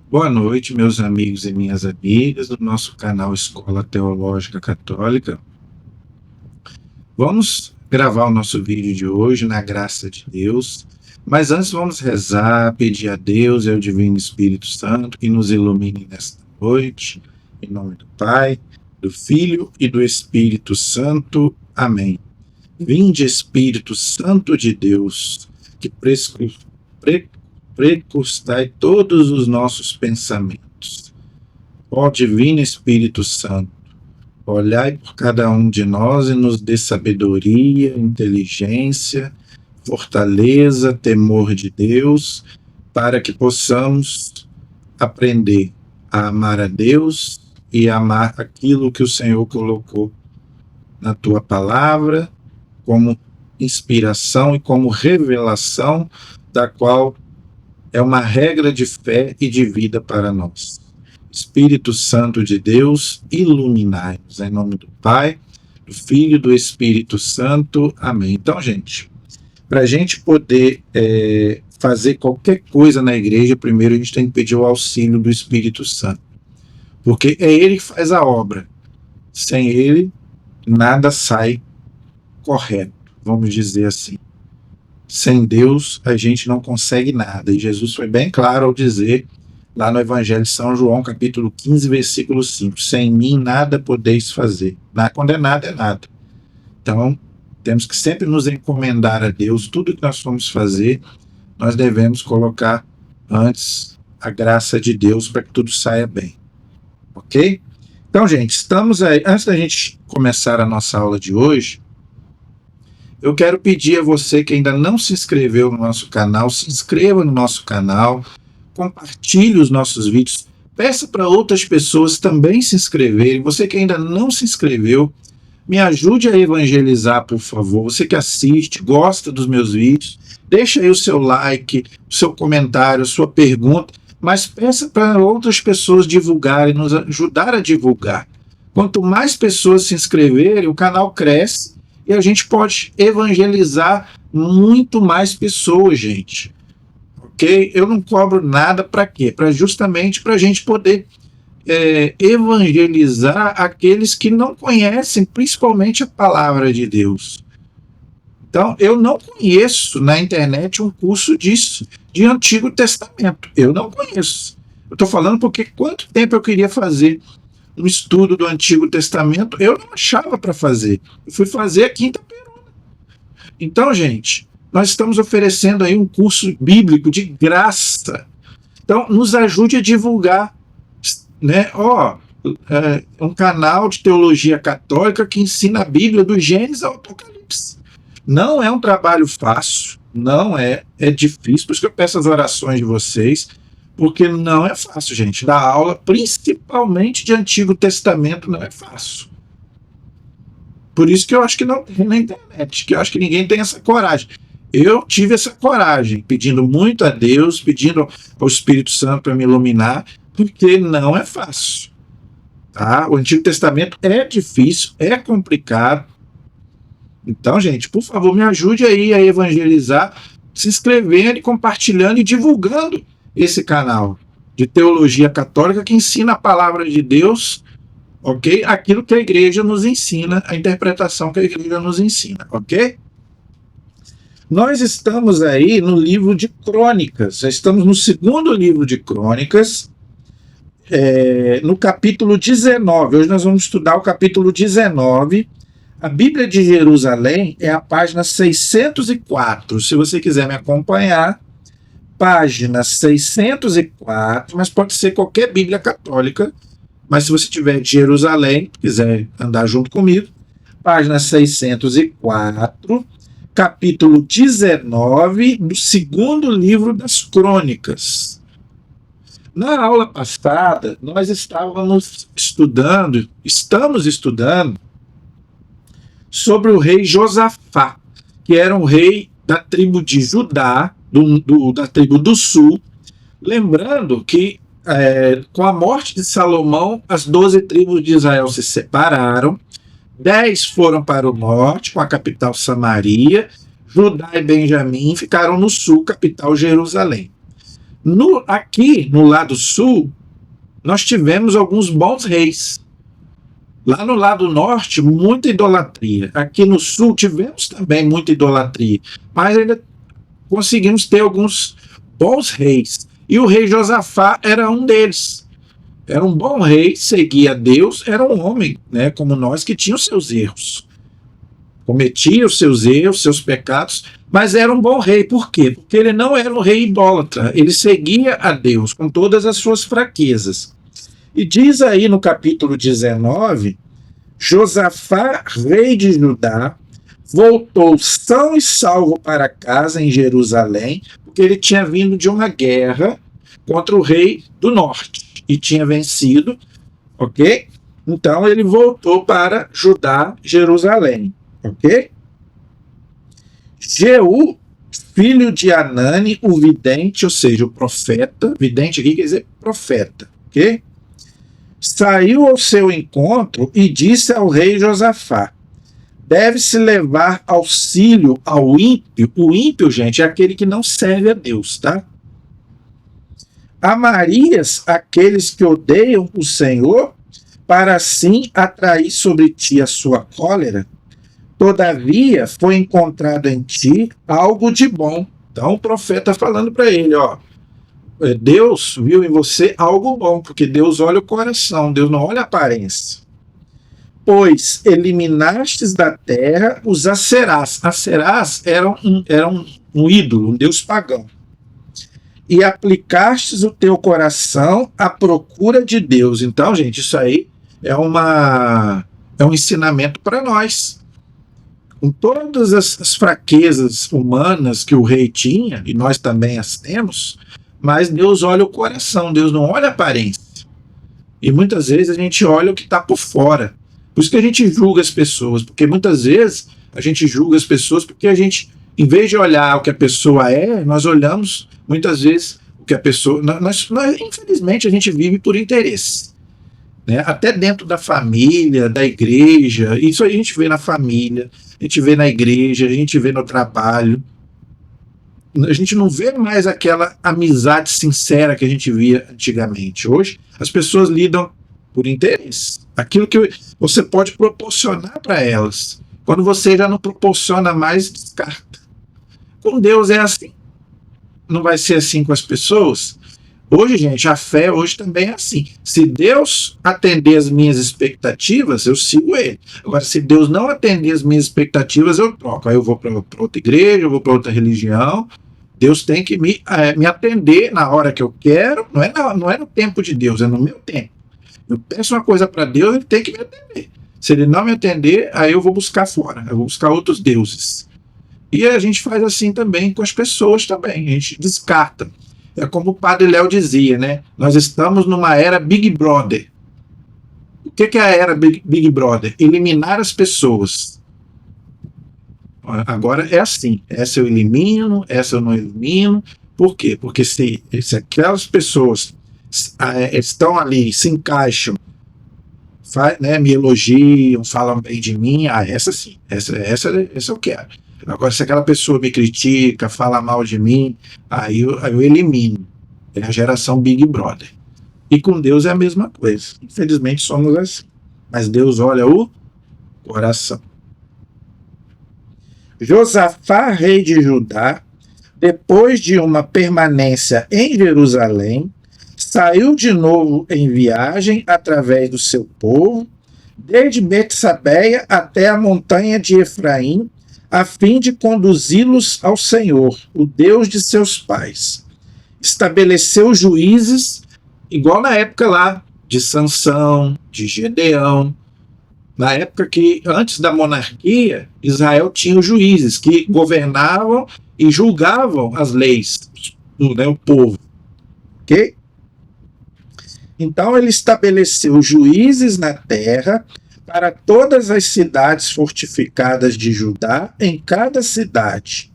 Boa noite, meus amigos e minhas amigas do nosso canal Escola Teológica Católica. Vamos gravar o nosso vídeo de hoje na graça de Deus, mas antes vamos rezar, pedir a Deus e ao Divino Espírito Santo que nos ilumine nesta noite, em nome do Pai, do Filho e do Espírito Santo. Amém. Vinde, Espírito Santo de Deus, que precursai todos os nossos pensamentos. Ó Divino Espírito Santo, olhai por cada um de nós e nos dê sabedoria, inteligência, fortaleza, temor de Deus, para que possamos aprender a amar a Deus e amar aquilo que o Senhor colocou na tua palavra como inspiração e como revelação, da qual é uma regra de fé e de vida para nós. Espírito Santo de Deus, iluminai-nos. Em nome do Pai, do Filho e do Espírito Santo. Amém. Então, gente, para a gente poder fazer qualquer coisa na igreja, primeiro a gente tem que pedir o auxílio do Espírito Santo. Porque é ele que faz a obra. Sem ele, nada sai correto, vamos dizer assim. Sem Deus, a gente não consegue nada. E Jesus foi bem claro ao dizer, lá no Evangelho de São João, capítulo 15, versículo 5, sem mim nada podeis fazer. Quando é nada, é nada. Então, temos que sempre nos encomendar a Deus. Tudo que nós formos fazer, nós devemos colocar antes a graça de Deus para que tudo saia bem. Ok? Então, gente, estamos aí. Antes da gente começar a nossa aula de hoje, eu quero pedir a você que ainda não se inscreveu no nosso canal, se inscreva no nosso canal, compartilhe os nossos vídeos, peça para outras pessoas também se inscreverem. Você que ainda não se inscreveu, me ajude a evangelizar, por favor. Você que assiste, gosta dos meus vídeos, deixa aí o seu like, o seu comentário, a sua pergunta, mas peça para outras pessoas divulgarem, nos ajudar a divulgar. Quanto mais pessoas se inscreverem, o canal cresce e a gente pode evangelizar muito mais pessoas, gente. Ok? Eu não cobro nada para quê? Justamente para a gente poder evangelizar aqueles que não conhecem, principalmente a palavra de Deus. Então, eu não conheço na internet um curso disso, de Antigo Testamento. Eu não conheço. Eu estou falando porque quanto tempo eu queria fazer um estudo do Antigo Testamento, eu não achava para fazer. Eu fui fazer a Quinta Peruna. Então, gente, nós estamos oferecendo aí um curso bíblico de graça. Então, nos ajude a divulgar, né? Um canal de teologia católica que ensina a Bíblia do Gênesis ao Apocalipse. Não é um trabalho fácil, não é difícil, por isso que eu peço as orações de vocês, porque não é fácil, gente. Dar aula, principalmente de Antigo Testamento, não é fácil. Por isso que eu acho que não tem na internet, que eu acho que ninguém tem essa coragem. Eu tive essa coragem, pedindo muito a Deus, pedindo ao Espírito Santo para me iluminar, porque não é fácil. Tá? O Antigo Testamento é difícil, é complicado. Então, gente, por favor, me ajude aí a evangelizar, se inscrevendo e compartilhando e divulgando esse canal de teologia católica que ensina a palavra de Deus, ok? Aquilo que a igreja nos ensina, a interpretação que a igreja nos ensina, ok? Nós estamos aí no livro de Crônicas, já estamos no segundo livro de Crônicas, no capítulo 19. Hoje nós vamos estudar o capítulo 19. A Bíblia de Jerusalém é a página 604. Se você quiser me acompanhar, página 604, mas pode ser qualquer Bíblia católica, mas se você tiver de Jerusalém, quiser andar junto comigo, página 604, capítulo 19 do segundo livro das Crônicas. Na aula passada, nós estamos estudando sobre o rei Josafá, que era um rei da tribo de Judá, da tribo do sul. Lembrando que com a morte de Salomão, as 12 tribos de Israel se separaram, 10 foram para o norte, com a capital Samaria, Judá e Benjamim ficaram no sul, capital Jerusalém. Aqui no lado sul, nós tivemos alguns bons reis. Lá no lado norte, muita idolatria. Aqui no sul, tivemos também muita idolatria. Mas ainda conseguimos ter alguns bons reis. E o rei Josafá era um deles. Era um bom rei, seguia Deus, era um homem, né, como nós, que tinha os seus erros. Cometia os seus erros, seus pecados, mas era um bom rei. Por quê? Porque ele não era um rei idólatra. Ele seguia a Deus com todas as suas fraquezas. E diz aí no capítulo 19, Josafá, rei de Judá, voltou são e salvo para casa em Jerusalém, porque ele tinha vindo de uma guerra contra o rei do norte e tinha vencido, ok? Então ele voltou para Judá, Jerusalém, ok? Jeú, filho de Anani, o vidente, ou seja, o profeta, vidente aqui quer dizer profeta, ok? Saiu ao seu encontro e disse ao rei Josafá: deve-se levar auxílio ao ímpio. O ímpio, gente, é aquele que não serve a Deus, tá? Amarias aqueles que odeiam o Senhor, para assim atrair sobre ti a sua cólera? Todavia foi encontrado em ti algo de bom. Então o profeta falando para ele, ó, Deus viu em você algo bom, porque Deus olha o coração, Deus não olha a aparência. Pois eliminastes da terra os Aserás. Aserás era um ídolo, um deus pagão. E aplicastes o teu coração à procura de Deus. Então, gente, isso aí é um ensinamento para nós. Com todas as fraquezas humanas que o rei tinha, e nós também as temos, mas Deus olha o coração, Deus não olha a aparência. E muitas vezes a gente olha o que está por fora. Por isso que a gente julga as pessoas, porque muitas vezes a gente julga as pessoas porque a gente, em vez de olhar o que a pessoa é, nós olhamos muitas vezes o que a pessoa... Infelizmente a gente vive por interesse. Né? Até dentro da família, da igreja, isso a gente vê na família, a gente vê na igreja, a gente vê no trabalho. A gente não vê mais aquela amizade sincera que a gente via antigamente. Hoje as pessoas lidam por interesse. Aquilo que você pode proporcionar para elas. Quando você já não proporciona mais, descarta. Com Deus é assim. Não vai ser assim com as pessoas? Hoje, gente, a fé hoje também é assim. Se Deus atender as minhas expectativas, eu sigo Ele. Agora, se Deus não atender as minhas expectativas, eu troco. Aí eu vou para outra igreja, eu vou para outra religião. Deus tem que me atender na hora que eu quero. Não é no tempo de Deus, é no meu tempo. Eu peço uma coisa para Deus, Ele tem que me atender. Se Ele não me atender, aí eu vou buscar fora. Eu vou buscar outros deuses. E a gente faz assim também com as pessoas também. A gente descarta. É como o Padre Léo dizia, né? Nós estamos numa era Big Brother. O que é a era Big Brother? Eliminar as pessoas. Agora é assim. Essa eu elimino, essa eu não elimino. Por quê? Porque se aquelas pessoas estão ali, se encaixam, né, me elogiam, falam bem de mim, essa sim, essa eu quero. Agora, se aquela pessoa me critica, fala mal de mim, aí eu elimino. É a geração Big Brother. E com Deus é a mesma coisa. Infelizmente somos assim. Mas Deus olha o coração. Josafá, rei de Judá, depois de uma permanência em Jerusalém, saiu de novo em viagem através do seu povo, desde Betsabeia até a montanha de Efraim, a fim de conduzi-los ao Senhor, o Deus de seus pais. Estabeleceu juízes, igual na época lá de Sansão, de Gedeão, na época que, antes da monarquia, Israel tinha os juízes que governavam e julgavam as leis do povo. Ok? Então ele estabeleceu juízes na terra para todas as cidades fortificadas de Judá, em cada cidade.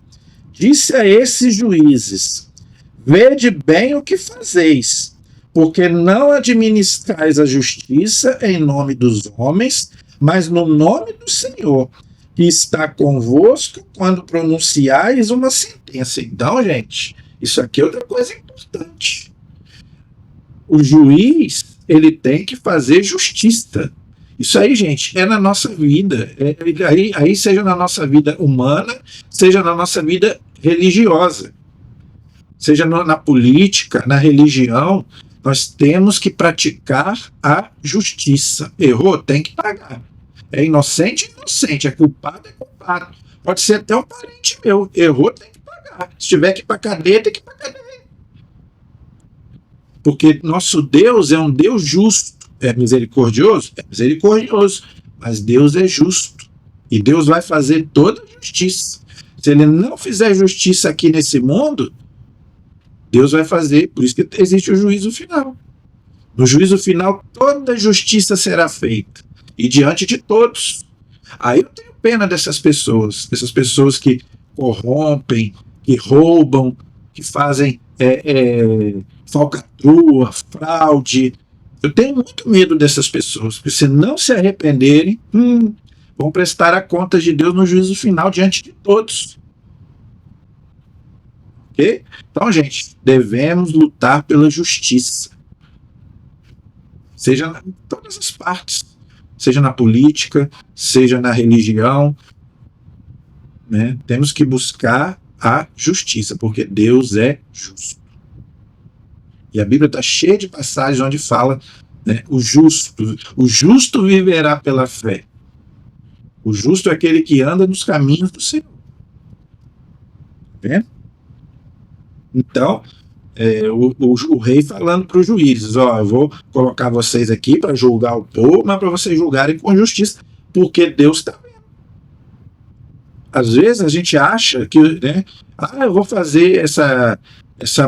Disse a esses juízes: vede bem o que fazeis, porque não administrais a justiça em nome dos homens, mas no nome do Senhor, que está convosco quando pronunciais uma sentença. Então, gente, Isso aqui é outra coisa importante. O juiz, ele tem que fazer justiça. Isso aí, gente, é na nossa vida. Aí seja na nossa vida humana, seja na nossa vida religiosa, seja na política, na religião, nós temos que praticar a justiça. Errou, tem que pagar. É inocente, inocente. É culpado, é culpado. Pode ser até um parente meu. Errou, tem que pagar. Se tiver que ir para cadeia, tem que ir para cadeia. Porque nosso Deus é um Deus justo. É misericordioso? É misericordioso. Mas Deus é justo. E Deus vai fazer toda a justiça. Se ele não fizer justiça aqui nesse mundo, Deus vai fazer. Por isso que existe o juízo final. No juízo final, toda justiça será feita. E diante de todos. Aí eu tenho pena dessas pessoas que corrompem, que roubam, que fazem falcatrua, fraude. Eu tenho muito medo dessas pessoas, porque se não se arrependerem, vão prestar a conta de Deus no juízo final diante de todos. Ok? Então, gente, devemos lutar pela justiça. Seja em todas as partes. Seja na política, seja na religião. Né? Temos que buscar a justiça, porque Deus é justo. E a Bíblia está cheia de passagens onde fala, né, o justo viverá pela fé. O justo é aquele que anda nos caminhos do Senhor. Né? Então, o rei falando para os juízes, eu vou colocar vocês aqui para julgar o povo, mas para vocês julgarem com justiça, porque Deus está vendo. Às vezes a gente acha que, né, eu vou fazer essa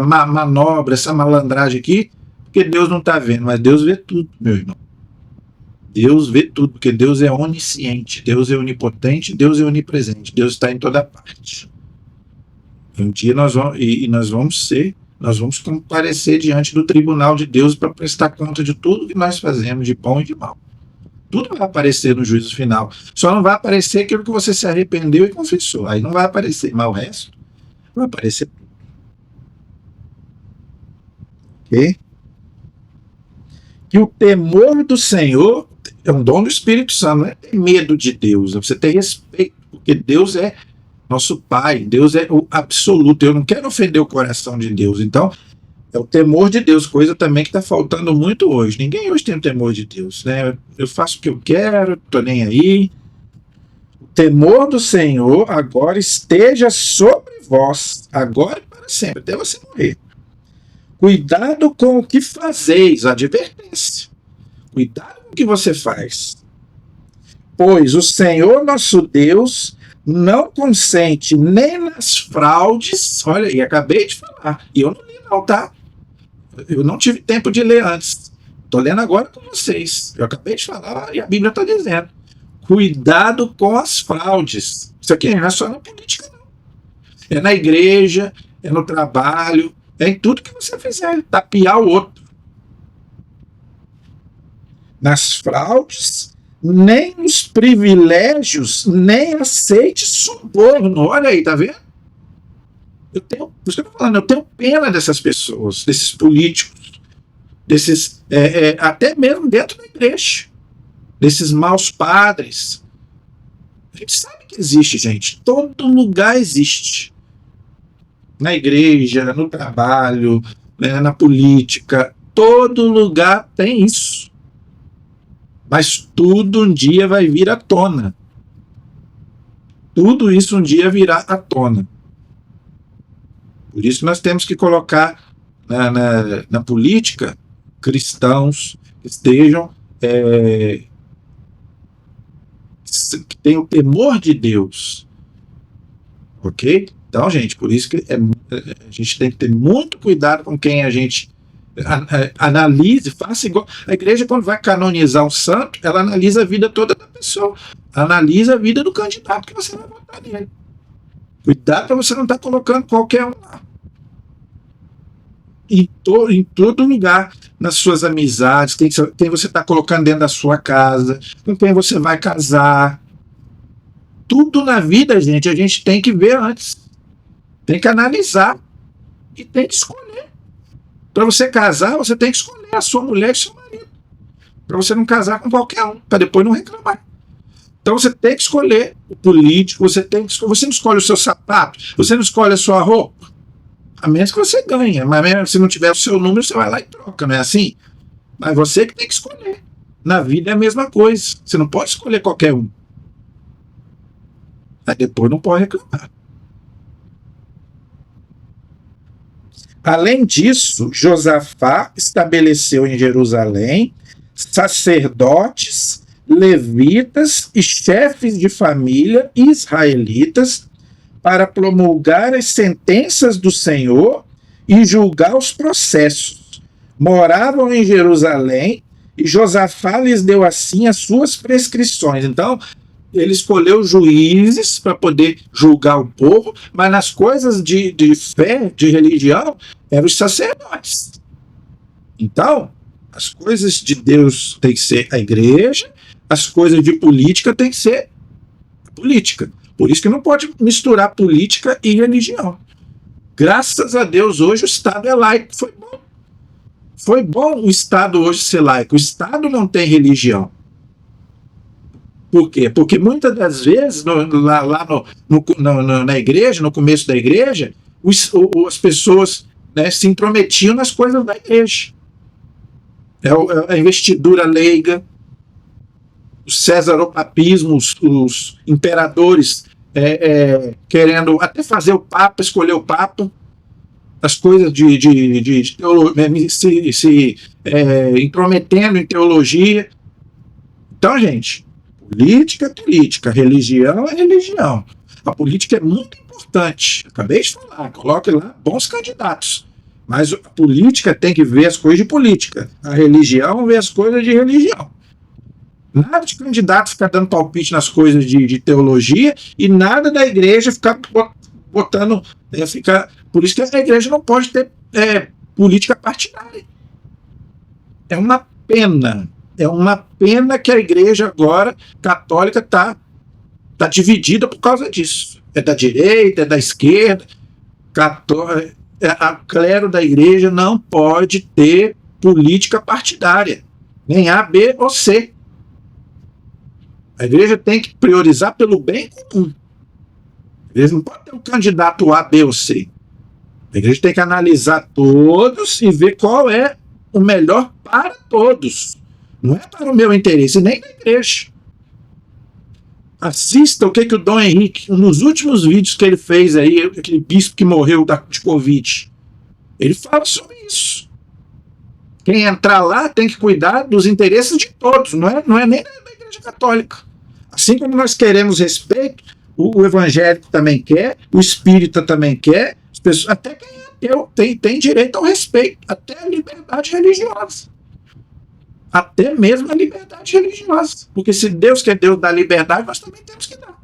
manobra, essa malandragem aqui, porque Deus não está vendo, mas Deus vê tudo, meu irmão. Deus vê tudo, porque Deus é onisciente, Deus é onipotente, Deus é onipresente, Deus está em toda parte. Um dia nós vamos comparecer diante do tribunal de Deus para prestar conta de tudo que nós fazemos, de bom e de mal. Tudo vai aparecer no juízo final. Só não vai aparecer aquilo que você se arrependeu e confessou. Aí não vai aparecer, mas o resto vai aparecer tudo. Ok? Que o temor do Senhor é um dom do Espírito Santo, não é ter medo de Deus, é você ter respeito, porque Deus é nosso Pai, Deus é o absoluto. Eu não quero ofender o coração de Deus, então é o temor de Deus, coisa também que está faltando muito hoje. Ninguém hoje tem o temor de Deus, né? Eu faço o que eu quero, estou nem aí. O temor do Senhor agora esteja sobre vós, agora e para sempre, até você morrer. Cuidado com o que fazeis, advertência. Cuidado com o que você faz. Pois o Senhor nosso Deus não consente nem nas fraudes. Olha aí, acabei de falar. E eu não li não, tá? Eu não tive tempo de ler antes. Estou lendo agora com vocês. Eu acabei de falar e a Bíblia está dizendo. Cuidado com as fraudes. Isso aqui não é só na política, não. É na igreja, é no trabalho, é em tudo que você fizer. Tapear o outro. Nas fraudes, nem os privilégios, nem aceite suborno. Olha aí, tá vendo? Por isso que eu tô falando, eu tenho pena dessas pessoas, desses políticos, desses, até mesmo dentro da igreja, desses maus padres. A gente sabe que existe, gente. Todo lugar existe. Na igreja, no trabalho, né, na política, todo lugar tem isso. Mas tudo um dia vai vir à tona. Tudo isso um dia virá à tona. Por isso nós temos que colocar na política cristãos que estejam, que tenham o temor de Deus. Ok? Então, gente, por isso que a gente tem que ter muito cuidado com quem a gente analise, faça igual. A igreja, quando vai canonizar um santo, ela analisa a vida toda da pessoa. Analisa a vida do candidato que você vai votar nele. Cuidado para você não estar colocando qualquer um lá. Em todo lugar, nas suas amizades, quem você está colocando dentro da sua casa, com quem você vai casar. Tudo na vida, gente, a gente tem que ver antes. Tem que analisar. E tem que escolher. Para você casar, você tem que escolher a sua mulher e seu marido. Para você não casar com qualquer um, para depois não reclamar. Então você tem que escolher o político, você não escolhe o seu sapato, você não escolhe a sua roupa. A menos que você ganhe, mas mesmo se não tiver o seu número, você vai lá e troca, não é assim? Mas você que tem que escolher. Na vida é a mesma coisa. Você não pode escolher qualquer um. Aí depois não pode reclamar. Além disso, Josafá estabeleceu em Jerusalém sacerdotes, levitas e chefes de família israelitas para promulgar as sentenças do Senhor e julgar os processos. Moravam em Jerusalém e Josafá lhes deu assim as suas prescrições. Então, ele escolheu juízes para poder julgar o povo, mas nas coisas de fé, de religião, eram os sacerdotes. Então, as coisas de Deus tem que ser a igreja, as coisas de política tem que ser a política. Por isso que não pode misturar política e religião. Graças a Deus, hoje o Estado é laico. Foi bom. Foi bom o Estado hoje ser laico. O Estado não tem religião. Por quê? Porque muitas das vezes, na igreja, no começo da igreja, as pessoas, né, se intrometiam nas coisas da igreja. A investidura leiga, o cesaropapismo, os imperadores querendo até fazer o Papa, escolher o Papa, as coisas de teologia, se intrometendo em teologia. Então, gente, política é política, religião é religião. A política é muito importante. Acabei de falar, coloque lá bons candidatos. Mas a política tem que ver as coisas de política. A religião vê as coisas de religião. Nada de candidato ficar dando palpite nas coisas de teologia e nada da igreja ficar botando. Por isso que a igreja não pode ter política partidária. É uma pena. É uma pena que a igreja agora, católica, está dividida por causa disso. É da direita, é da esquerda. A clero da igreja não pode ter política partidária. Nem A, B ou C. A igreja tem que priorizar pelo bem comum. A igreja não pode ter um candidato A, B ou C. A igreja tem que analisar todos e ver qual é o melhor para todos. Não é para o meu interesse, nem da igreja. Assista o que o Dom Henrique, nos últimos vídeos que ele fez aí, aquele bispo que morreu de Covid, ele fala sobre isso. Quem entrar lá tem que cuidar dos interesses de todos, não é nem da igreja católica. Assim como nós queremos respeito, o evangélico também quer, o espírita também quer, as pessoas, até quem é ateu tem direito ao respeito, até a liberdade religiosa. Até mesmo a liberdade religiosa. Porque se Deus quer Deus dar liberdade, nós também temos que dar.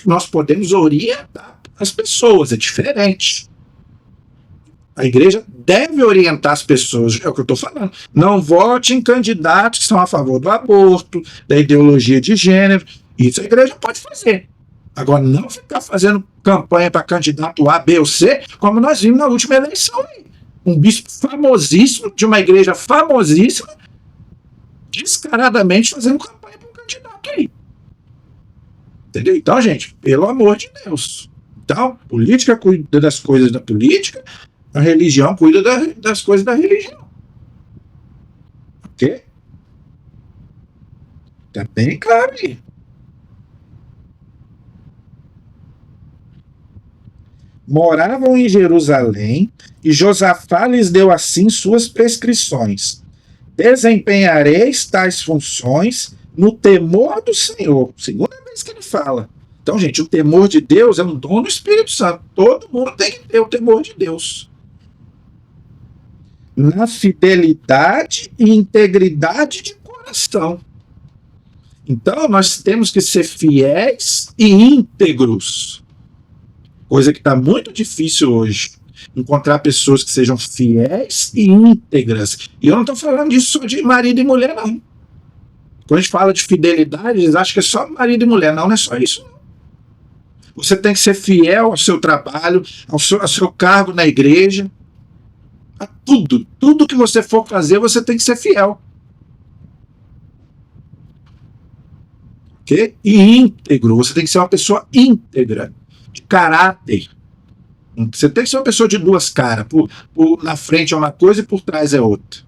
Nós podemos orientar as pessoas, é diferente. A igreja deve orientar as pessoas, é o que eu estou falando. Não vote em candidatos que são a favor do aborto, da ideologia de gênero. Isso a igreja pode fazer. Agora, não ficar fazendo campanha para candidato A, B ou C, como nós vimos na última eleição aí. Um bispo famosíssimo, de uma igreja famosíssima, descaradamente fazendo campanha para um candidato aí. Entendeu? Então, gente, pelo amor de Deus. Então, a política cuida das coisas da política, a religião cuida das coisas da religião. Ok? Tá bem claro aí. Moravam em Jerusalém, e Josafá lhes deu assim suas prescrições. Desempenhareis tais funções no temor do Senhor. Segunda vez que ele fala. Então, gente, o temor de Deus é um dom do Espírito Santo. Todo mundo tem que ter o temor de Deus. Na fidelidade e integridade de coração. Então, nós temos que ser fiéis e íntegros. Coisa que está muito difícil hoje. Encontrar pessoas que sejam fiéis e íntegras. E eu não estou falando disso só de marido e mulher, não. Quando a gente fala de fidelidade, eles acham que é só marido e mulher. Não, não é só isso, não. Você tem que ser fiel ao seu trabalho, ao seu cargo na igreja. A tudo. Tudo que você for fazer, você tem que ser fiel. Ok? E íntegro. Você tem que ser uma pessoa íntegra, de caráter. Você tem que ser uma pessoa de duas caras. Na frente é uma coisa e por trás é outra.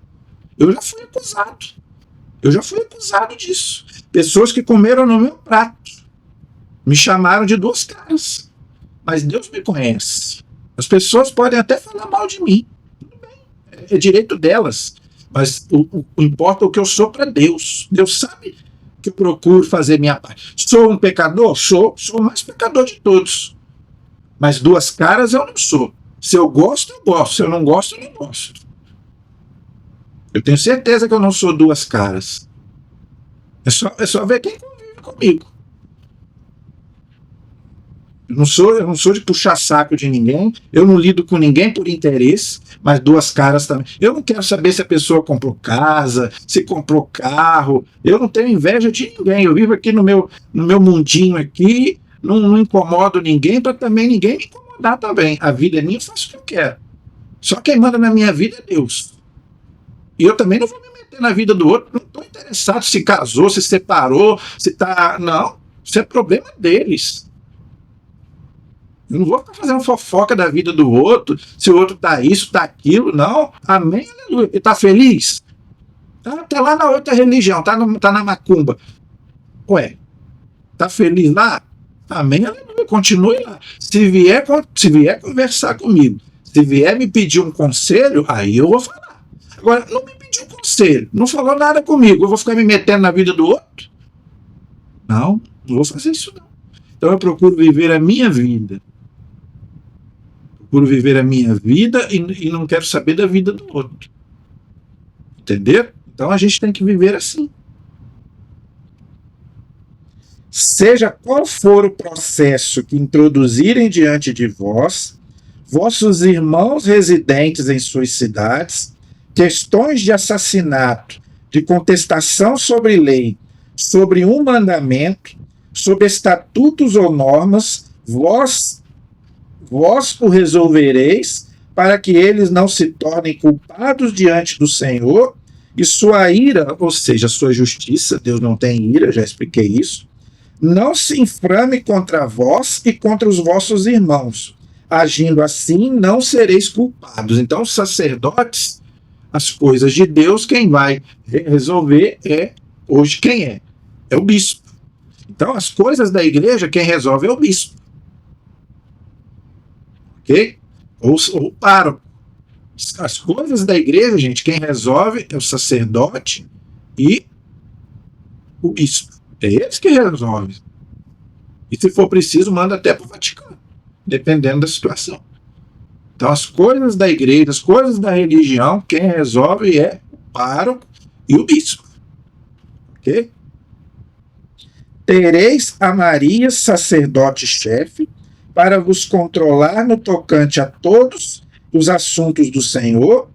Eu já fui acusado. Eu já fui acusado disso. Pessoas que comeram no meu prato me chamaram de duas caras. Mas Deus me conhece. As pessoas podem até falar mal de mim. Tudo bem. É direito delas. Mas o importa é o que eu sou para Deus. Deus sabe que eu procuro fazer minha parte. Sou um pecador? Sou o mais pecador de todos. Mas duas caras eu não sou. Se eu gosto, eu gosto. Se eu não gosto, eu não gosto. Eu tenho certeza que eu não sou duas caras. É só ver quem convive comigo. Eu não sou de puxar saco de ninguém. Eu não lido com ninguém por interesse, mas duas caras também. Eu não quero saber se a pessoa comprou casa, se comprou carro. Eu não tenho inveja de ninguém. Eu vivo aqui no meu mundinho aqui. Não incomodo ninguém para também ninguém me incomodar também. A vida é minha, eu faço o que eu quero. Só quem manda na minha vida é Deus. E eu também não vou me meter na vida do outro. Não estou interessado se casou, se separou, se tá. Não. Isso é problema deles. Eu não vou ficar fazendo fofoca da vida do outro, se o outro tá isso, tá aquilo. Não. Amém, aleluia. Ele tá feliz? Tá lá na outra religião, tá na macumba. Ué, tá feliz lá? Amém, aleluia. Continue lá. Se vier conversar comigo, se vier me pedir um conselho, aí eu vou falar. Agora, não me pediu conselho, não falou nada comigo, eu vou ficar me metendo na vida do outro? Não vou fazer isso não. Então eu procuro viver a minha vida. Procuro viver a minha vida e não quero saber da vida do outro. Entendeu? Então a gente tem que viver assim. Seja qual for o processo que introduzirem diante de vós, vossos irmãos residentes em suas cidades, questões de assassinato, de contestação sobre lei, sobre um mandamento, sobre estatutos ou normas, vós o resolvereis, para que eles não se tornem culpados diante do Senhor, e sua ira, ou seja, sua justiça, Deus não tem ira, já expliquei isso, não se inflame contra vós e contra os vossos irmãos. Agindo assim, não sereis culpados. Então, os sacerdotes, as coisas de Deus, quem vai resolver hoje quem é? É o bispo. Então, as coisas da igreja, quem resolve é o bispo. Ok? Ou o pároco. As coisas da igreja, gente, quem resolve é o sacerdote e o bispo. É eles que resolvem. E se for preciso, manda até para o Vaticano, dependendo da situação. Então, as coisas da igreja, as coisas da religião, quem resolve é o pároco e o bispo. Ok? Tereis a Maria, sacerdote-chefe, para vos controlar no tocante a todos os assuntos do Senhor,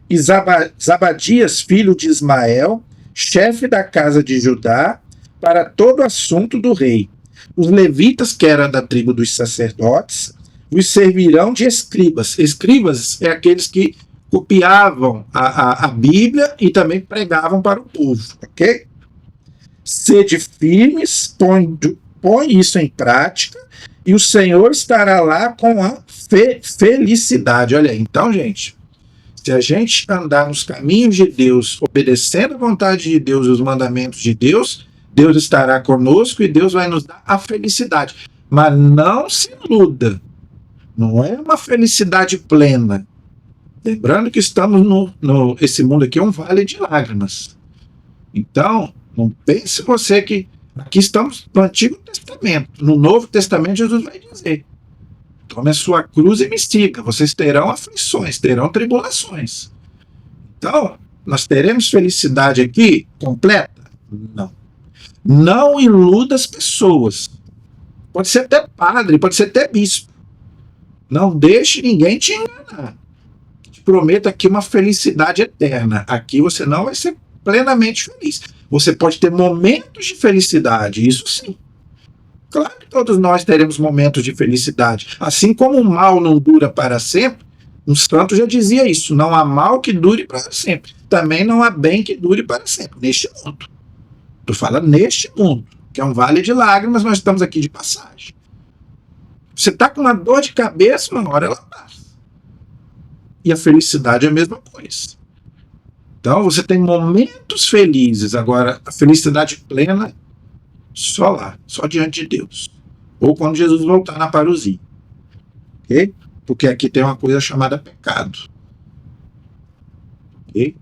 e Zabadias, filho de Ismael, chefe da casa de Judá, para todo assunto do rei. Os levitas, que eram da tribo dos sacerdotes, os servirão de escribas. Escribas é aqueles que copiavam a Bíblia e também pregavam para o povo, ok? Sede firmes, põe isso em prática, e o Senhor estará lá com a felicidade. Olha aí, então, gente, se a gente andar nos caminhos de Deus, obedecendo a vontade de Deus e os mandamentos de Deus, Deus estará conosco e Deus vai nos dar a felicidade. Mas não se iluda. Não é uma felicidade plena. Lembrando que estamos esse mundo aqui é um vale de lágrimas. Então, não pense você que aqui estamos no Antigo Testamento. No Novo Testamento, Jesus vai dizer: tome a sua cruz e me siga. Vocês terão aflições, terão tribulações. Então, nós teremos felicidade aqui completa? Não. Não iluda as pessoas. Pode ser até padre, pode ser até bispo. Não deixe ninguém te enganar. Te prometo aqui uma felicidade eterna. Aqui você não vai ser plenamente feliz. Você pode ter momentos de felicidade, isso sim. Claro que todos nós teremos momentos de felicidade. Assim como o mal não dura para sempre, um santo já dizia isso: não há mal que dure para sempre. Também não há bem que dure para sempre, neste mundo. Tu fala neste mundo, que é um vale de lágrimas, nós estamos aqui de passagem. Você está com uma dor de cabeça, uma hora ela passa. E a felicidade é a mesma coisa. Então você tem momentos felizes, agora a felicidade plena só lá, só diante de Deus. Ou quando Jesus voltar na parousia. Ok? Porque aqui tem uma coisa chamada pecado. Ok?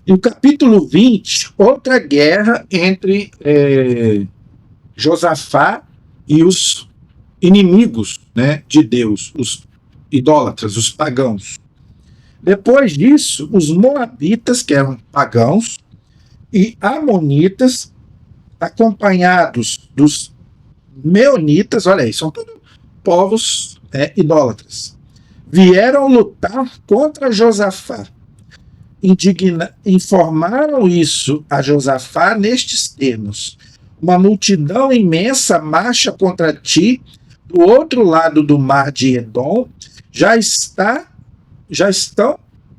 No capítulo 20, outra guerra entre Josafá e os inimigos, né, de Deus, os idólatras, os pagãos. Depois disso, os moabitas, que eram pagãos, e amonitas, acompanhados dos meunitas, olha aí, são todos povos idólatras, vieram lutar contra Josafá. Informaram isso a Josafá nestes termos: uma multidão imensa marcha contra ti do outro lado do mar de Edom, já estão,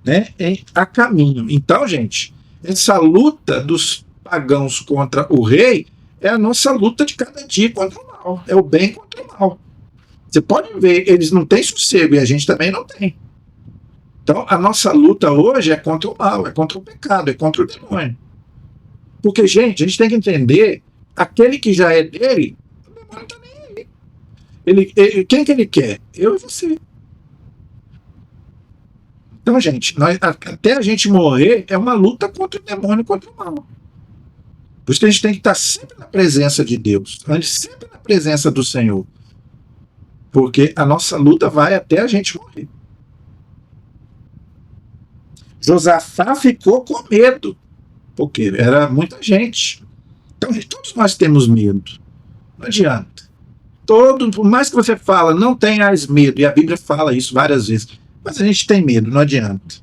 né, a caminho. Então, gente, essa luta dos pagãos contra o rei é a nossa luta de cada dia contra o mal, é o bem contra o mal. Você pode ver, eles não têm sossego e a gente também não tem. Então, a nossa luta hoje é contra o mal, é contra o pecado, é contra o demônio. Porque, gente, a gente tem que entender, aquele que já é dele, o demônio não está nem aí. Quem que ele quer? Eu e você. Então, gente, até a gente morrer, é uma luta contra o demônio e contra o mal. Por isso que a gente tem que estar sempre na presença de Deus, sempre na presença do Senhor. Porque a nossa luta vai até a gente morrer. Josafá ficou com medo, porque era muita gente. Então, gente, todos nós temos medo. Não adianta. Por mais que você fala, não tenhas medo, e a Bíblia fala isso várias vezes, mas a gente tem medo, não adianta.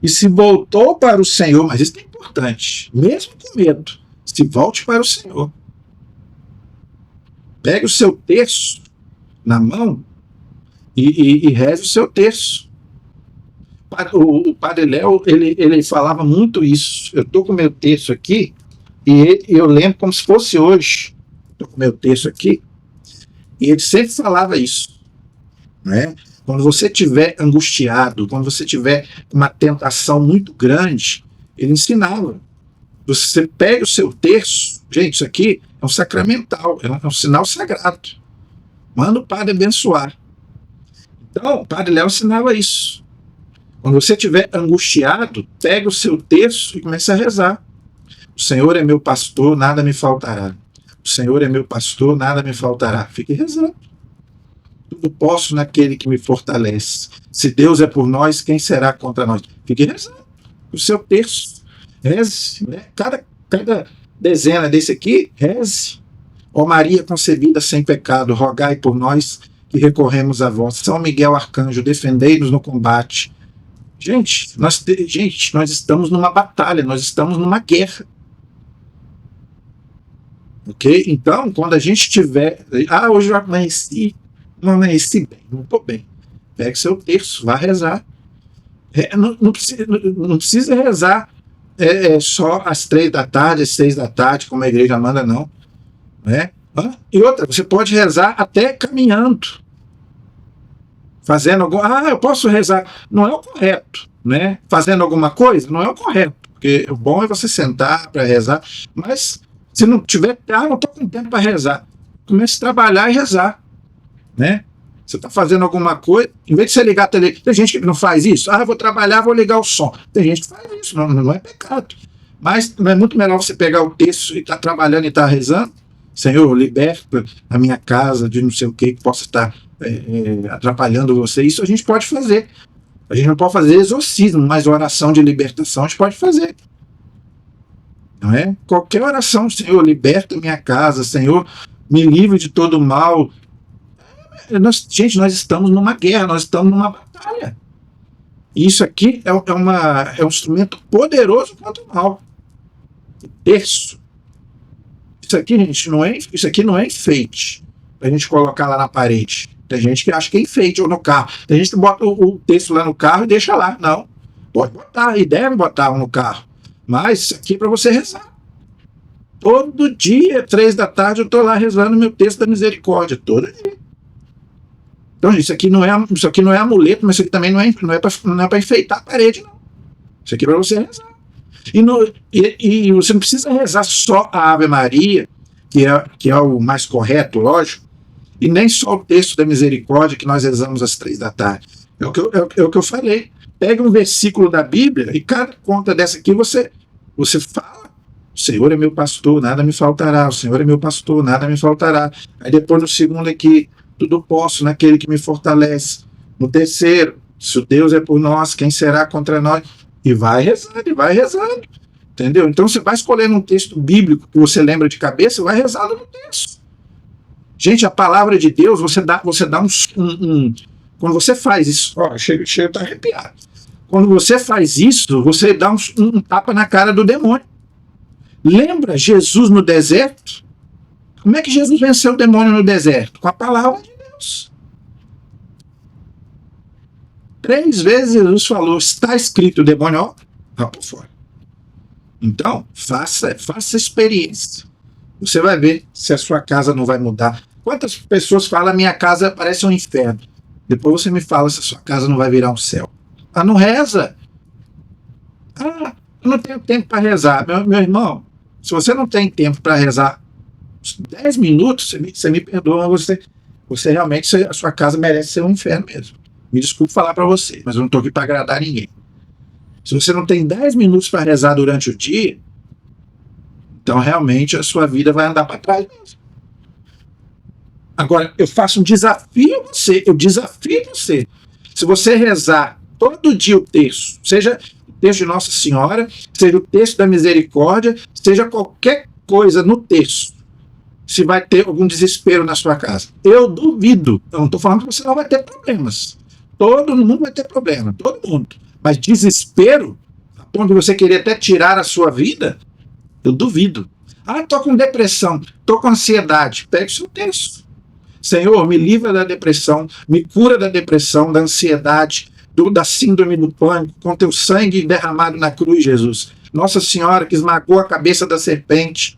E se voltou para o Senhor, mas isso é importante, mesmo com medo, se volte para o Senhor. Pegue o seu terço na mão e reze o seu terço. O Padre Léo, ele falava muito isso. Eu estou com o meu terço aqui, e eu lembro como se fosse hoje. Estou com o meu terço aqui, e ele sempre falava isso, né? Quando você estiver angustiado, quando você tiver uma tentação muito grande, ele ensinava. Você pega o seu terço, gente, isso aqui é um sacramental, é um sinal sagrado. Manda o padre abençoar. Então, o Padre Léo ensinava isso. Quando você estiver angustiado, pega o seu terço e comece a rezar. O Senhor é meu pastor, nada me faltará. O Senhor é meu pastor, nada me faltará. Fique rezando. Tudo posso naquele que me fortalece. Se Deus é por nós, quem será contra nós? Fique rezando. O seu terço. Reze. Né? Cada dezena desse aqui, reze. Ó Maria concebida sem pecado, rogai por nós que recorremos a vós. São Miguel Arcanjo, defendei-nos no combate. Gente, nós estamos numa batalha, nós estamos numa guerra. Ok? Então, quando a gente tiver... hoje eu amanheci, não amanheci bem, não estou bem. Pegue seu terço, vá rezar. Não precisa rezar só às 3 da tarde, às 6 da tarde, como a igreja manda, não. Né? E outra, você pode rezar até caminhando. Fazendo eu posso rezar. Não é o correto. Né? Fazendo alguma coisa, não é o correto. Porque o bom é você sentar para rezar. Mas se não tiver, não estou com tempo para rezar. Comece a trabalhar e rezar. Né? Você está fazendo alguma coisa, em vez de você ligar a televisão, tem gente que não faz isso. Vou trabalhar, vou ligar o som. Tem gente que faz isso, não é pecado. Mas não é muito melhor você pegar o texto e estar trabalhando e estar rezando? Senhor, liberta a minha casa de não sei o que possa estar atrapalhando você. Isso a gente pode fazer. A gente não pode fazer exorcismo, mas oração de libertação a gente pode fazer. Não é? Qualquer oração, Senhor, liberta a minha casa, Senhor, me livre de todo mal. Gente, nós estamos numa guerra, nós estamos numa batalha. E isso aqui é um instrumento poderoso contra o mal. terço. Isso aqui, gente, isso aqui não é enfeite pra gente colocar lá na parede. Tem gente que acha que é enfeite ou no carro. Tem gente que bota o terço lá no carro e deixa lá. Não. Pode botar e deve botar um no carro. Mas isso aqui é para você rezar. Todo dia, 3 da tarde, eu estou lá rezando meu texto da misericórdia. Todo dia. Então, isso aqui não é amuleto, mas isso aqui também não é para enfeitar a parede, não. Isso aqui é para você rezar. E você não precisa rezar só a Ave Maria, que é o mais correto, lógico, e nem só o texto da misericórdia que nós rezamos às 3 da tarde. É o que eu falei. Pega um versículo da Bíblia e cada conta dessa aqui você fala: o Senhor é meu pastor, nada me faltará. O Senhor é meu pastor, nada me faltará. Aí depois no segundo aqui: tudo posso naquele que me fortalece. No terceiro: se o Deus é por nós, quem será contra nós? E vai rezando, e vai rezando. Entendeu? Então você vai escolhendo um texto bíblico que você lembra de cabeça e vai rezando no texto. Gente, a palavra de Deus, você dá quando você faz isso, ó, chega a estar arrepiado. Quando você faz isso, você dá um tapa na cara do demônio. Lembra Jesus no deserto? Como é que Jesus venceu o demônio no deserto? Com a palavra de Deus. 3 vezes Jesus falou: está escrito, o demônio, ó, vai por fora. Então, faça experiência. Você vai ver se a sua casa não vai mudar. Quantas pessoas falam: minha casa parece um inferno? Depois você me fala se a sua casa não vai virar um céu. Ah, não reza. Ah, eu não tenho tempo para rezar. Meu irmão, se você não tem tempo para rezar 10 minutos, você me perdoa, você realmente, a sua casa merece ser um inferno mesmo. Me desculpe falar para você, mas eu não estou aqui para agradar ninguém. Se você não tem 10 minutos para rezar durante o dia, então realmente a sua vida vai andar para trás mesmo. Agora, eu faço um desafio a você, Se você rezar todo dia o texto, seja o texto de Nossa Senhora, seja o texto da misericórdia, seja qualquer coisa no texto, se vai ter algum desespero na sua casa. Eu duvido. Eu não estou falando que você não vai ter problemas. Todo mundo vai ter problema, todo mundo. Mas desespero, a ponto de você querer até tirar a sua vida, eu duvido. Ah, estou com depressão, estou com ansiedade. Pegue o seu texto. Senhor, me livra da depressão, me cura da depressão, da ansiedade, da síndrome do pânico, com teu sangue derramado na cruz, Jesus. Nossa Senhora que esmagou a cabeça da serpente.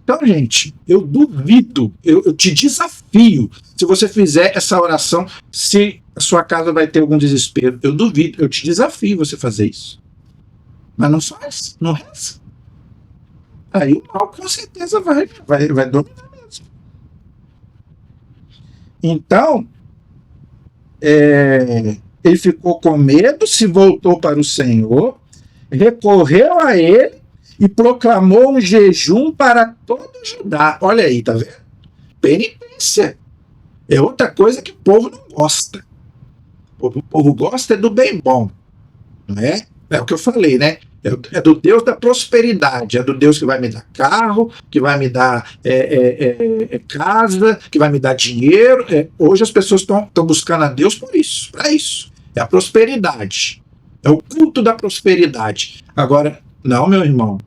Então, gente, eu duvido, eu te desafio, se você fizer essa oração, se a sua casa vai ter algum desespero. Eu duvido, eu te desafio você fazer isso. Mas não faz, não reza. Aí o mal com certeza vai dominar mesmo. Então, ele ficou com medo, se voltou para o Senhor, recorreu a ele e proclamou um jejum para todo Judá. Olha aí, tá vendo? Penitência. É outra coisa que o povo não gosta. O povo gosta do bem bom. Não é? É o que eu falei, né? É do Deus da prosperidade, é do Deus que vai me dar carro, que vai me dar casa, que vai me dar dinheiro. Hoje as pessoas estão buscando a Deus por isso, para isso. É a prosperidade, é o culto da prosperidade. Agora, não, meu irmão,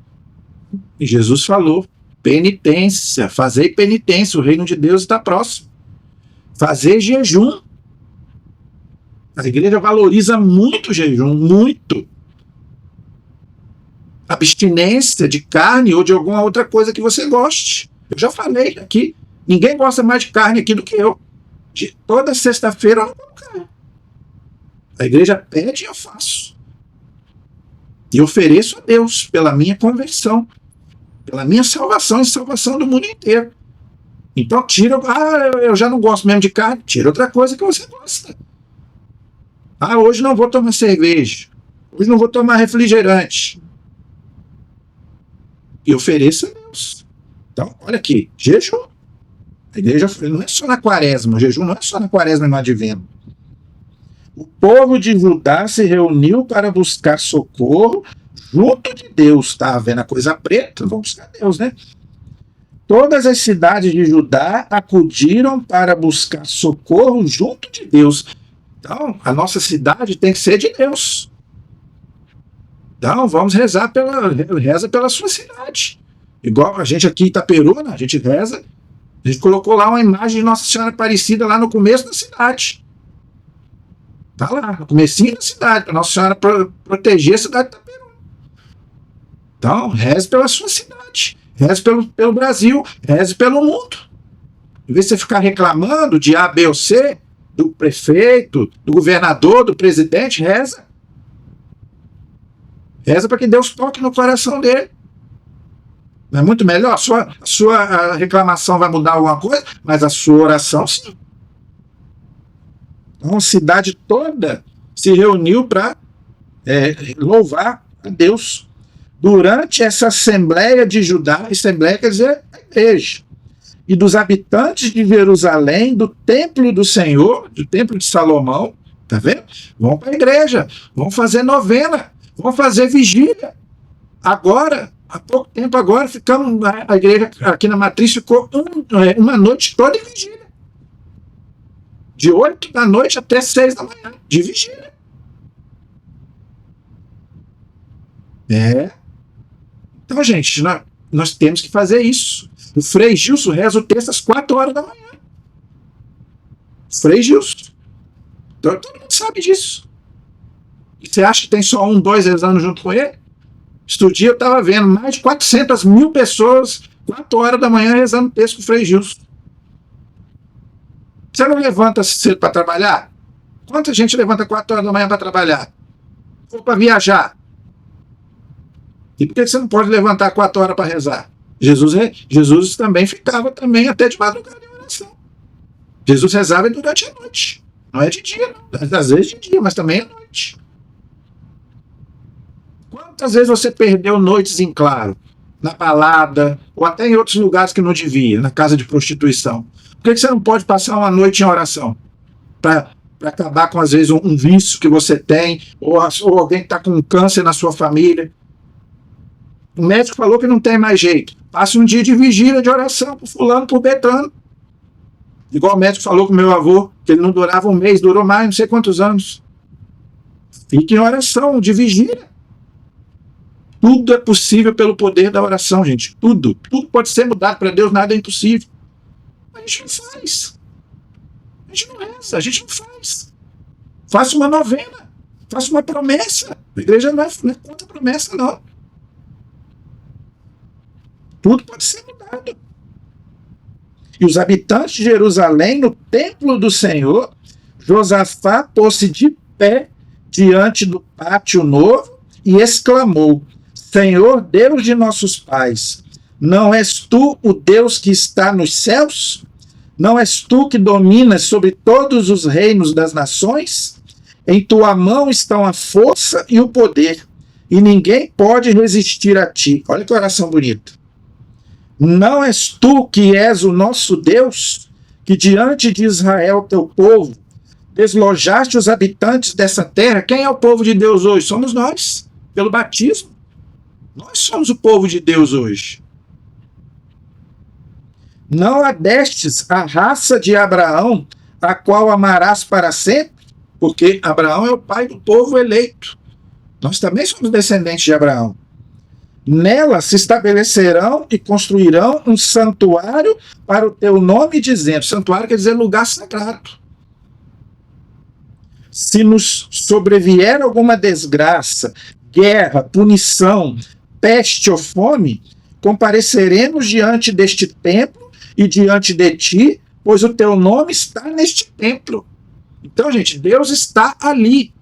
Jesus falou: penitência, fazei penitência, o reino de Deus está próximo. Fazer jejum. A igreja valoriza muito o jejum, muito. Abstinência de carne ou de alguma outra coisa que você goste. Eu já falei aqui, ninguém gosta mais de carne aqui do que eu. Toda sexta-feira eu não como carne. A igreja pede e eu faço. E ofereço a Deus pela minha conversão, pela minha salvação e salvação do mundo inteiro. Então tira, eu já não gosto mesmo de carne, tira outra coisa que você gosta. Hoje não vou tomar cerveja, hoje não vou tomar refrigerante. E ofereça a Deus. Então, olha aqui, jejum. A igreja não é só na quaresma, o jejum não é só na quaresma e no advento. O povo de Judá se reuniu para buscar socorro junto de Deus. Tá vendo a coisa preta? Vamos buscar Deus, né? Todas as cidades de Judá acudiram para buscar socorro junto de Deus. Então, a nossa cidade tem que ser de Deus. Então, vamos reza pela sua cidade. Igual a gente aqui em Itaperuna, a gente reza, a gente colocou lá uma imagem de Nossa Senhora Aparecida lá no começo da cidade. Tá lá, no comecinho da cidade, para Nossa Senhora proteger a cidade de Itaperuna. Então, reze pela sua cidade, reze pelo Brasil, reze pelo mundo. Em vez de você ficar reclamando de A, B ou C, do prefeito, do governador, do presidente, reza. Reza para que Deus toque no coração dele. Não é muito melhor? A sua reclamação vai mudar alguma coisa, mas a sua oração sim. Então a cidade toda se reuniu para louvar a Deus. Durante essa Assembleia de Judá, Assembleia quer dizer a igreja, e dos habitantes de Jerusalém, do templo do Senhor, do templo de Salomão, tá vendo? Vão para a igreja, vão fazer novena, vão fazer vigília. Agora, há pouco tempo agora, a igreja aqui na Matriz ficou uma noite toda em vigília. De 8 da noite até 6 da manhã, de vigília. Então, gente, nós temos que fazer isso. O Frei Gilson reza o texto às 4 horas da manhã. Frei Gilson. Então, todo mundo sabe disso. E você acha que tem só 1, 2 rezando junto com ele? Outro dia eu estava vendo mais de 400 mil pessoas, 4 horas da manhã, rezando o texto com o Frei Gilson. Você não levanta cedo para trabalhar? Quanta gente levanta 4 horas da manhã para trabalhar? Ou para viajar? E por que você não pode levantar 4 horas para rezar? Jesus também ficava até de madrugada em oração. Jesus rezava durante a noite. Não é de dia, não. Às vezes de dia, mas também à noite. Quantas vezes você perdeu noites em claro? Na balada, ou até em outros lugares que não devia, na casa de prostituição. Por que você não pode passar uma noite em oração? Para acabar com, às vezes, um vício que você tem, ou alguém que está com câncer na sua família. O médico falou que não tem mais jeito. Passe um dia de vigília de oração por fulano, por Betano. Igual o médico falou com meu avô, que ele não durava um mês, durou mais, não sei quantos anos. Fique em oração, de vigília. Tudo é possível pelo poder da oração, gente. Tudo. Tudo pode ser mudado. Para Deus nada é impossível. A gente não faz. A gente não reza, a gente não faz. Faça uma novena. Faça uma promessa. A igreja não é contra promessa, não. Tudo pode ser mudado. E os habitantes de Jerusalém, no templo do Senhor, Josafá pôs-se de pé diante do pátio novo e exclamou: Senhor, Deus de nossos pais, não és tu o Deus que está nos céus? Não és tu que dominas sobre todos os reinos das nações? Em tua mão estão a força e o poder, e ninguém pode resistir a ti. Olha que oração bonita. Não és tu que és o nosso Deus, que diante de Israel, teu povo, deslojaste os habitantes dessa terra? Quem é o povo de Deus hoje? Somos nós, pelo batismo. Nós somos o povo de Deus hoje. Não adestes a raça de Abraão, a qual amarás para sempre, porque Abraão é o pai do povo eleito. Nós também somos descendentes de Abraão. Nela se estabelecerão e construirão um santuário para o teu nome, dizendo, santuário quer dizer lugar sagrado. Se nos sobrevier alguma desgraça, guerra, punição, peste ou fome, compareceremos diante deste templo e diante de ti, pois o teu nome está neste templo. Então, gente, Deus está ali.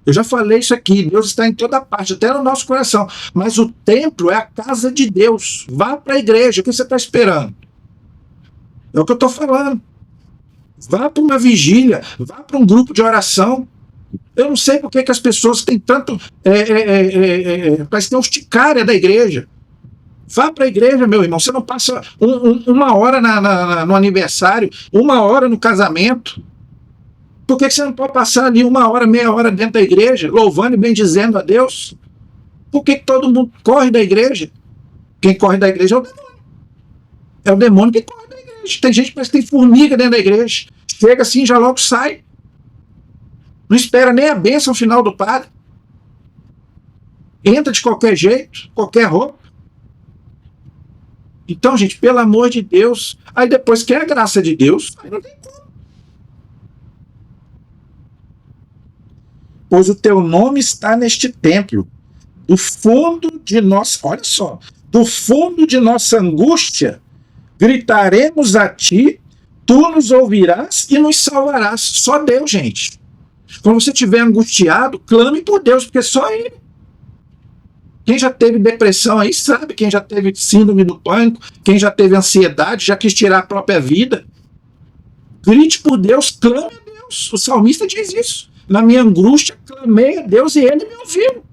Eu já falei isso aqui, Deus está em toda parte, até no nosso coração. Mas o templo é a casa de Deus. Vá para a igreja, o que você está esperando? É o que eu estou falando. Vá para uma vigília, vá para um grupo de oração. Eu não sei por que as pessoas têm tanto... parece que tem urticária da igreja. Vá para a igreja, meu irmão. Você não passa uma hora no aniversário, uma hora no casamento. Por que você não pode passar ali uma hora, meia hora dentro da igreja, louvando e bendizendo a Deus? Por que todo mundo corre da igreja? Quem corre da igreja é o demônio. É o demônio que corre da igreja. Tem gente que parece que tem formiga dentro da igreja. Chega assim, já logo sai. Não espera nem a bênção final do padre. Entra de qualquer jeito, qualquer roupa. Então, gente, pelo amor de Deus, aí depois quer a graça de Deus, aí não tem como. Pois o teu nome está neste templo, do fundo de nossa, olha só, do fundo de nossa angústia, gritaremos a ti, tu nos ouvirás e nos salvarás. Só Deus, gente. Quando você estiver angustiado, clame por Deus, porque só Ele. Quem já teve depressão aí sabe, quem já teve síndrome do pânico, quem já teve ansiedade, já quis tirar a própria vida. Grite por Deus, clame a Deus. O salmista diz isso. Na minha angústia, clamei a Deus e Ele me ouviu.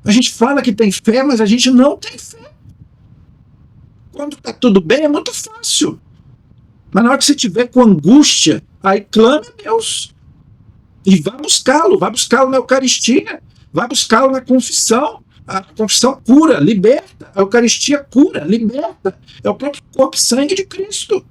A gente fala que tem fé, mas a gente não tem fé. Quando está tudo bem, é muito fácil. Mas na hora que você estiver com angústia, aí clame a Deus. E vá buscá-lo na Eucaristia, vá buscá-lo na confissão. A confissão cura, liberta. A Eucaristia cura, liberta. É o próprio corpo e sangue de Cristo.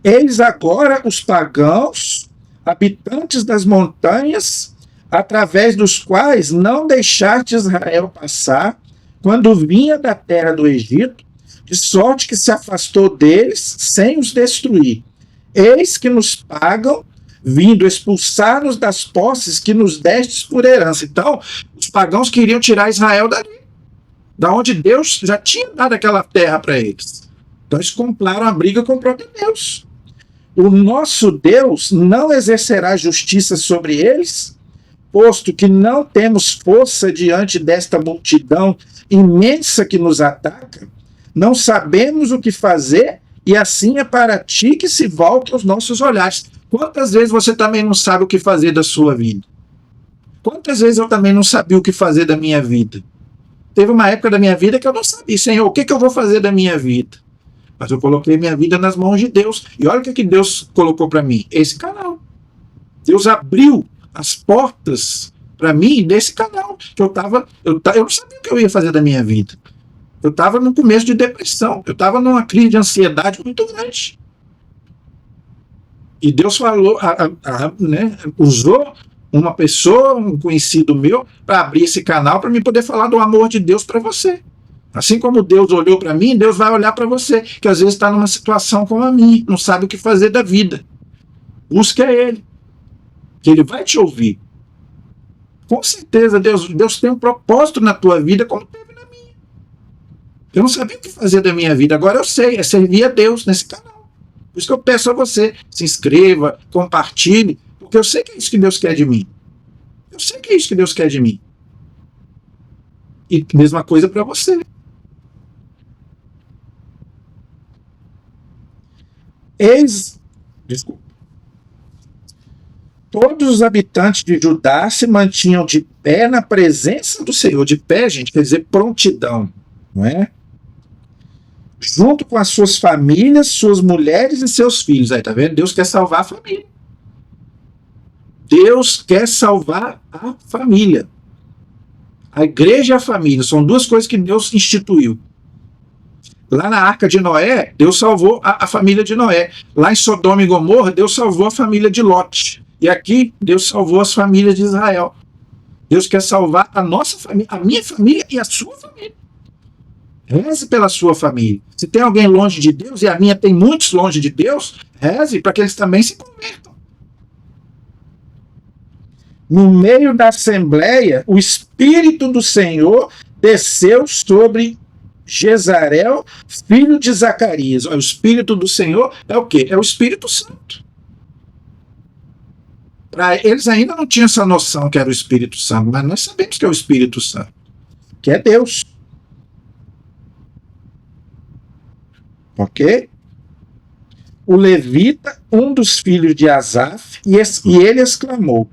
Eis agora os pagãos, habitantes das montanhas, através dos quais não deixaste Israel passar, quando vinha da terra do Egito, de sorte que se afastou deles sem os destruir. Eis que nos pagam, vindo expulsar-nos das posses que nos destes por herança. Então, os pagãos queriam tirar Israel dali, da onde Deus já tinha dado aquela terra para eles. Então, eles compraram a briga com o próprio Deus. O nosso Deus não exercerá justiça sobre eles, posto que não temos força diante desta multidão imensa que nos ataca, não sabemos o que fazer, e assim é para ti que se voltam os nossos olhares. Quantas vezes você também não sabe o que fazer da sua vida? Quantas vezes eu também não sabia o que fazer da minha vida? Teve uma época da minha vida que eu não sabia, Senhor, o que eu vou fazer da minha vida? Mas eu coloquei minha vida nas mãos de Deus. E olha o que Deus colocou para mim. Esse canal. Deus abriu as portas para mim desse canal. Que eu não sabia o que eu ia fazer da minha vida. Eu estava no começo de depressão. Eu estava numa crise de ansiedade muito grande. E Deus falou, né, usou uma pessoa, um conhecido meu, para abrir esse canal para me poder falar do amor de Deus para você. Assim como Deus olhou para mim, Deus vai olhar para você, que às vezes está numa situação como a minha, não sabe o que fazer da vida. Busque a Ele, que Ele vai te ouvir. Com certeza, Deus tem um propósito na tua vida, como teve na minha. Eu não sabia o que fazer da minha vida, agora eu sei, é servir a Deus nesse canal. Por isso que eu peço a você, se inscreva, compartilhe, porque eu sei que é isso que Deus quer de mim. Eu sei que é isso que Deus quer de mim. E mesma coisa para você. Desculpa. Todos os habitantes de Judá se mantinham de pé na presença do Senhor. De pé, gente, quer dizer prontidão, não é? Junto com as suas famílias, suas mulheres e seus filhos. Aí, tá vendo? Deus quer salvar a família. Deus quer salvar a família. A igreja e a família são duas coisas que Deus instituiu. Lá na Arca de Noé, Deus salvou a família de Noé. Lá em Sodoma e Gomorra, Deus salvou a família de Lote. E aqui, Deus salvou as famílias de Israel. Deus quer salvar a nossa família, a minha família e a sua família. Reze pela sua família. Se tem alguém longe de Deus, e a minha tem muitos longe de Deus, reze para que eles também se convertam. No meio da assembleia, o Espírito do Senhor desceu sobre Jezarel, filho de Zacarias. O Espírito do Senhor é o quê? É o Espírito Santo. Eles ainda não tinham essa noção que era o Espírito Santo, mas nós sabemos que é o Espírito Santo, que é Deus. Ok? O levita, um dos filhos de Asaf, e ele exclamou: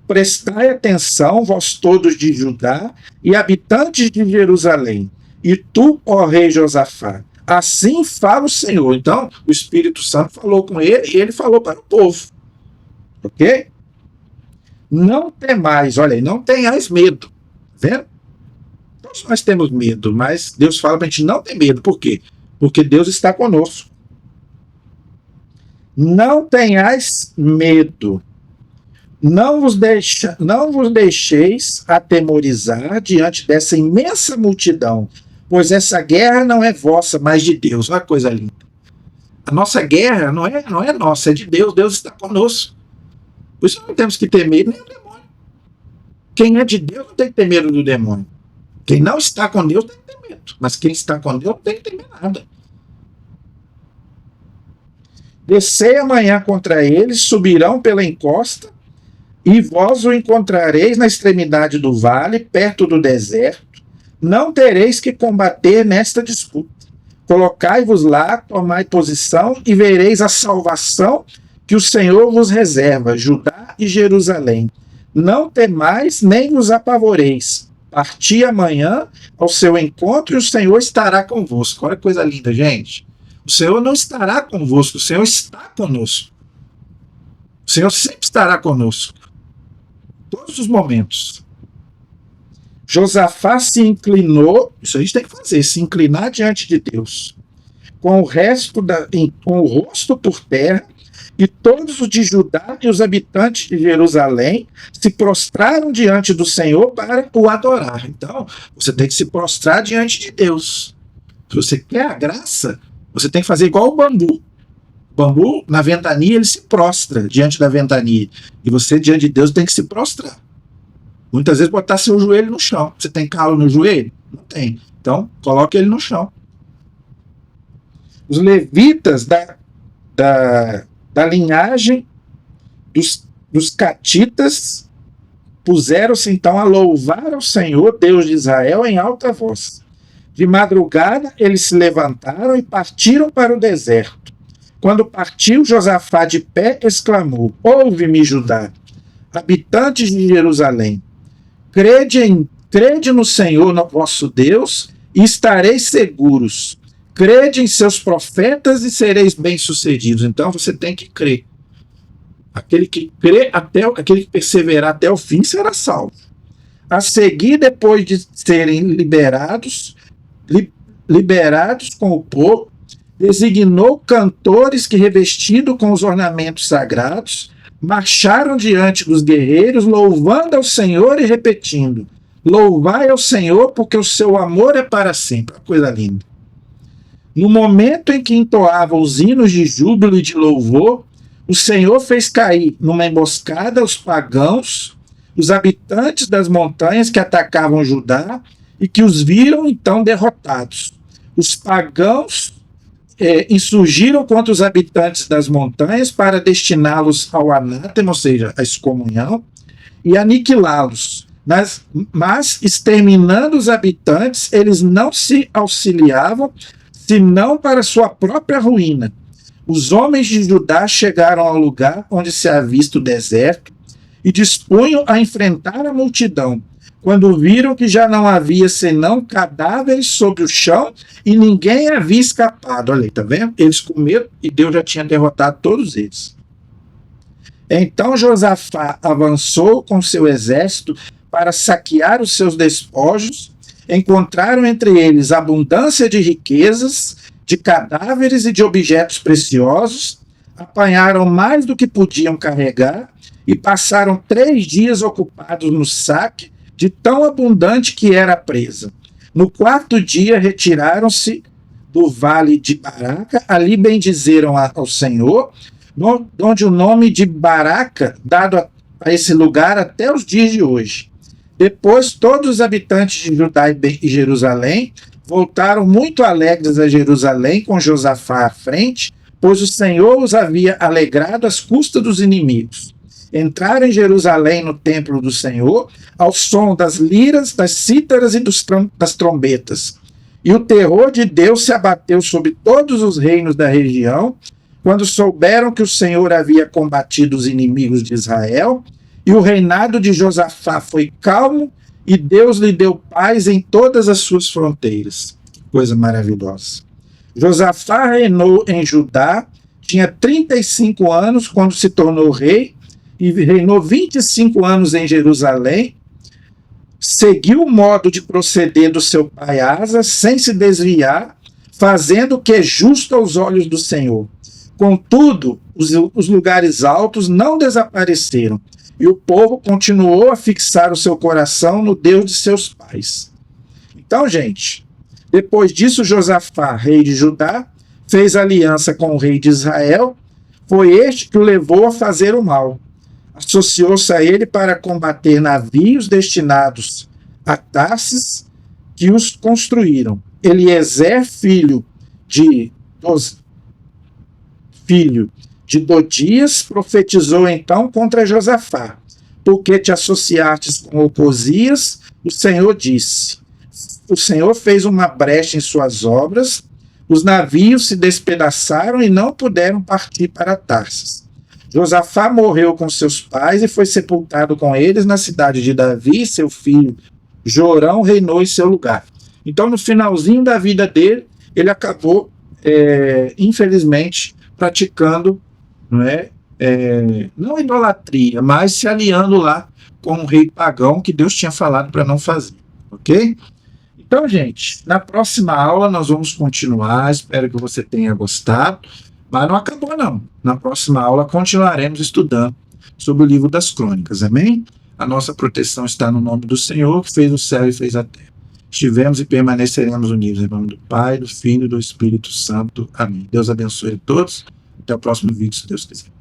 prestai atenção, vós todos de Judá e habitantes de Jerusalém, e tu, ó rei Josafá, assim fala o Senhor. Então, o Espírito Santo falou com ele e ele falou para o povo. Ok? Não temais, olha aí, não tenhais medo. Tá vendo? Todos nós temos medo, mas Deus fala para a gente não ter medo. Por quê? Porque Deus está conosco. Não tenhais medo, Não vos deixeis atemorizar diante dessa imensa multidão, pois essa guerra não é vossa, mas de Deus. Olha que coisa linda. A nossa guerra não é nossa, é de Deus. Deus está conosco. Por isso não temos que ter medo nem do demônio. Quem é de Deus não tem que ter medo do demônio. Quem não está com Deus tem que ter medo. Mas quem está com Deus não tem que temer nada. Descei amanhã contra eles, subirão pela encosta, e vós o encontrareis na extremidade do vale, perto do deserto. Não tereis que combater nesta disputa. Colocai-vos lá, tomai posição, e vereis a salvação que o Senhor vos reserva, Judá e Jerusalém. Não temais, nem vos apavoreis. Parti amanhã ao seu encontro e o Senhor estará convosco. Olha que coisa linda, gente. O Senhor não estará convosco, o Senhor está conosco. O Senhor sempre estará conosco. Todos os momentos. Josafá se inclinou, isso a gente tem que fazer, se inclinar diante de Deus, com o rosto por terra, e todos os de Judá e os habitantes de Jerusalém se prostraram diante do Senhor para o adorar. Então, você tem que se prostrar diante de Deus. Se você quer a graça, você tem que fazer igual o bambu. O bambu, na ventania, ele se prostra diante da ventania. E você, diante de Deus, tem que se prostrar. Muitas vezes botar seu joelho no chão. Você tem calo no joelho? Não tem. Então, coloque ele no chão. Os levitas da linhagem dos catitas puseram-se então a louvar ao Senhor, Deus de Israel, em alta voz. De madrugada, eles se levantaram e partiram para o deserto. Quando partiu, Josafá de pé exclamou: Ouve-me, Judá, habitantes de Jerusalém. Crede no Senhor, no vosso Deus, e estareis seguros. Crede em seus profetas e sereis bem-sucedidos. Então você tem que crer. Aquele que aquele que perseverar até o fim será salvo. A seguir, depois de serem liberados com o povo, designou cantores que, revestidos com os ornamentos sagrados, marcharam diante dos guerreiros, louvando ao Senhor e repetindo: Louvai ao Senhor, porque o seu amor é para sempre. Uma coisa linda. No momento em que entoavam os hinos de júbilo e de louvor, o Senhor fez cair numa emboscada os pagãos, os habitantes das montanhas que atacavam Judá e que os viram então derrotados. Os pagãos insurgiram contra os habitantes das montanhas para destiná-los ao anátema, ou seja, à excomunhão, e aniquilá-los. Mas, exterminando os habitantes, eles não se auxiliavam senão para sua própria ruína. Os homens de Judá chegaram ao lugar onde se avista o deserto e dispunham a enfrentar a multidão, quando viram que já não havia senão cadáveres sobre o chão e ninguém havia escapado. Olha aí, tá vendo? Eles com medo e Deus já tinha derrotado todos eles. Então Josafá avançou com seu exército para saquear os seus despojos. Encontraram entre eles abundância de riquezas, de cadáveres e de objetos preciosos, apanharam mais do que podiam carregar e passaram 3 dias ocupados no saque, de tão abundante que era a presa. No 4º dia retiraram-se do vale de Baraca, ali bendizeram ao Senhor, onde o nome de Baraca, dado a esse lugar até os dias de hoje. Depois, todos os habitantes de Judá e Jerusalém voltaram muito alegres a Jerusalém, com Josafá à frente, pois o Senhor os havia alegrado às custas dos inimigos. Entraram em Jerusalém no templo do Senhor, ao som das liras, das cítaras e das trombetas. E o terror de Deus se abateu sobre todos os reinos da região, quando souberam que o Senhor havia combatido os inimigos de Israel. E o reinado de Josafá foi calmo, e Deus lhe deu paz em todas as suas fronteiras. Que coisa maravilhosa. Josafá reinou em Judá, tinha 35 anos quando se tornou rei, e reinou 25 anos em Jerusalém. Seguiu o modo de proceder do seu pai Asa, sem se desviar, fazendo o que é justo aos olhos do Senhor. Contudo, os lugares altos não desapareceram, e o povo continuou a fixar o seu coração no Deus de seus pais. Então, gente, depois disso, Josafá, rei de Judá, fez aliança com o rei de Israel. Foi este que o levou a fazer o mal. Associou-se a ele para combater navios destinados a Tarsis que os construíram. Eliezer, filho de Dodias, profetizou então contra Josafá. Porque te associastes com Ocosias, o Senhor disse: o Senhor fez uma brecha em suas obras, os navios se despedaçaram e não puderam partir para Tarsis. Josafá morreu com seus pais e foi sepultado com eles na cidade de Davi, seu filho Jorão reinou em seu lugar. Então, no finalzinho da vida dele, ele acabou, infelizmente, praticando, não idolatria, mas se aliando lá com um rei pagão que Deus tinha falado para não fazer, ok? Então, gente, na próxima aula nós vamos continuar, espero que você tenha gostado, mas não acabou não. Na próxima aula continuaremos estudando sobre o livro das crônicas, amém? A nossa proteção está no nome do Senhor, que fez o céu e fez a terra. Estivemos e permaneceremos unidos em nome do Pai, do Filho e do Espírito Santo. Amém. Deus abençoe a todos. Até o próximo vídeo, se Deus quiser.